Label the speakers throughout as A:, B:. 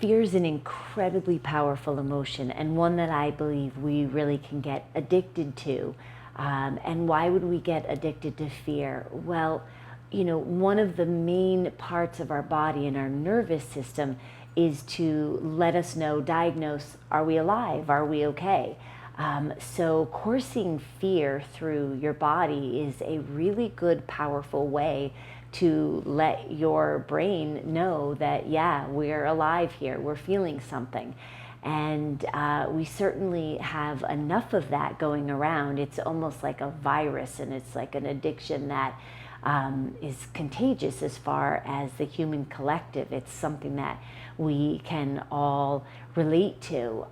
A: Fear is an incredibly powerful emotion, and one that I believe we really can get addicted to. And why would we get addicted to fear? Well, one of the main parts of our body and our nervous system is to let us know, diagnose, are we alive? Are we okay? So coursing fear through your body is a really good, powerful way to let your brain know that, yeah, we're alive here, we're feeling something. And we certainly have enough of that going around. It's almost like a virus, and it's like an addiction that is contagious as far as the human collective. It's something that we can all relate to.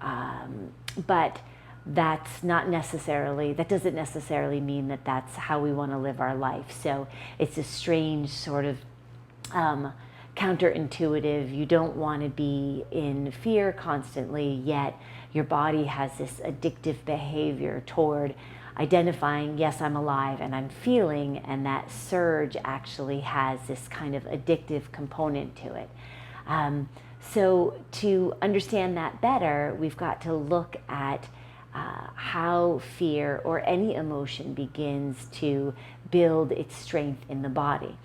A: But that doesn't necessarily mean that that's how we want to live our life. So it's a strange sort of counterintuitive. You don't want to be in fear constantly, yet your body has this addictive behavior toward identifying, yes, I'm alive and I'm feeling, and that surge actually has this kind of addictive component to it. So to understand that better, we've got to look at how fear or any emotion begins to build its strength in the body.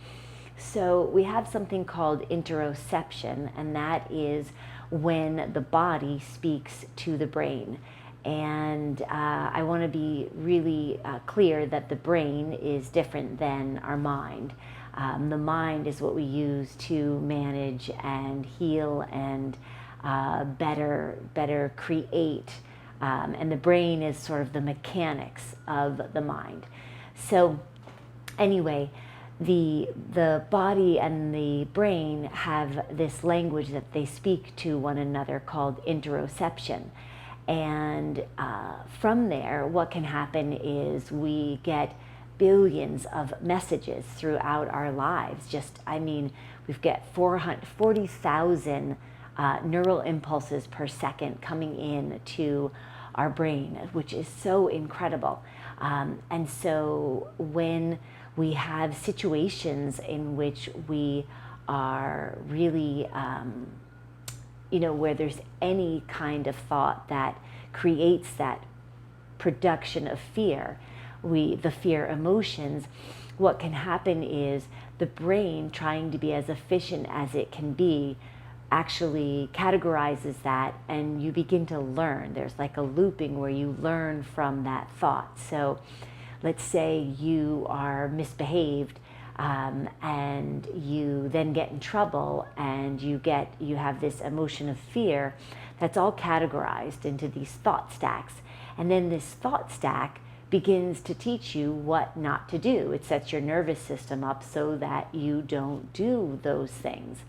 A: So we have something called interoception, and that is when the body speaks to the brain. And I want to be really clear that the brain is different than our mind. The mind is what we use to manage and heal and better create. And the brain is sort of the mechanics of the mind. So anyway, the body and the brain have this language that they speak to one another called interoception. And from there, what can happen is we get billions of messages throughout our lives. We've got 40,000 neural impulses per second coming in to our brain, which is so incredible. And so when we have situations in which we are really, where there's any kind of thought that creates that production of fear, the fear emotions, what can happen is the brain, trying to be as efficient as it can be, actually categorizes that, and you begin to learn. There's like a looping where you learn from that thought. So let's say you are misbehaved, and you then get in trouble, and you have this emotion of fear that's all categorized into these thought stacks. And then this thought stack begins to teach you what not to do. It sets your nervous system up so that you don't do those things.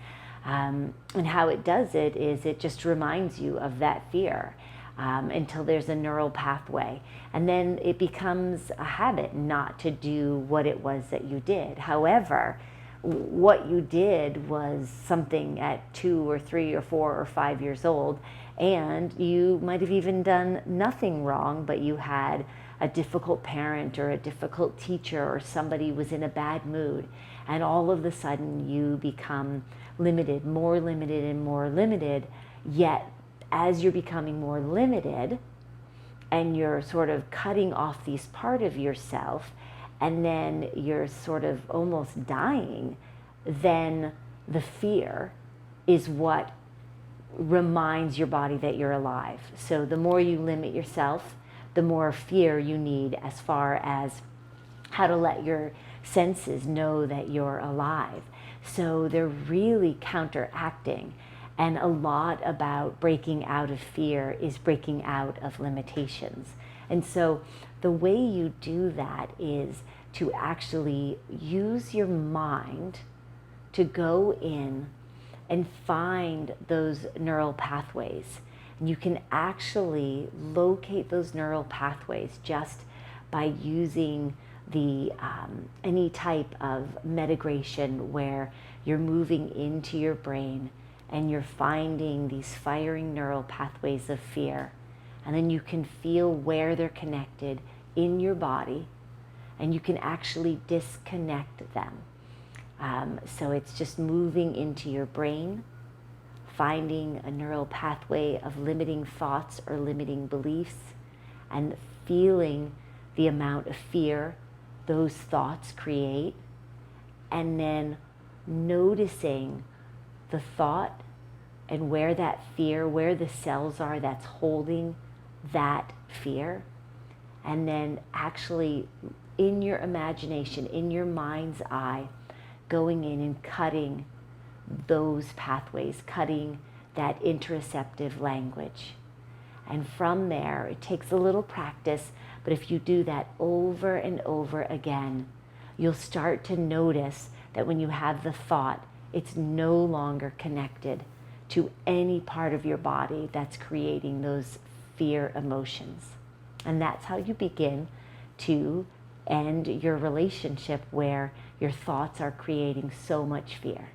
A: And how it does it is it just reminds you of that fear until there's a neural pathway. And then it becomes a habit not to do what it was that you did. However, what you did was something at 2 or 3 or 4 or 5 years old, and you might have even done nothing wrong, but you had a difficult parent or a difficult teacher, or somebody was in a bad mood, and all of a sudden you become limited, more limited and more limited. Yet as you're becoming more limited and you're sort of cutting off these part of yourself, and then you're sort of almost dying, then the fear is what reminds your body that you're alive. So the more you limit yourself, the more fear you need as far as how to let your senses know that you're alive. So they're really counteracting. And a lot about breaking out of fear is breaking out of limitations. And so the way you do that is to actually use your mind to go in and find those neural pathways. And you can actually locate those neural pathways just by using the any type of medigration where you're moving into your brain and you're finding these firing neural pathways of fear. And then you can feel where they're connected in your body, and you can actually disconnect them. So it's just moving into your brain, finding a neural pathway of limiting thoughts or limiting beliefs, and feeling the amount of fear those thoughts create, and then noticing the thought and where that fear, where the cells are that's holding that fear, and then actually in your imagination, in your mind's eye, going in and cutting those pathways, cutting that interoceptive language. And from there, it takes a little practice, but if you do that over and over again, you'll start to notice that when you have the thought, it's no longer connected to any part of your body that's creating those fear emotions. And that's how you begin to end your relationship where your thoughts are creating so much fear.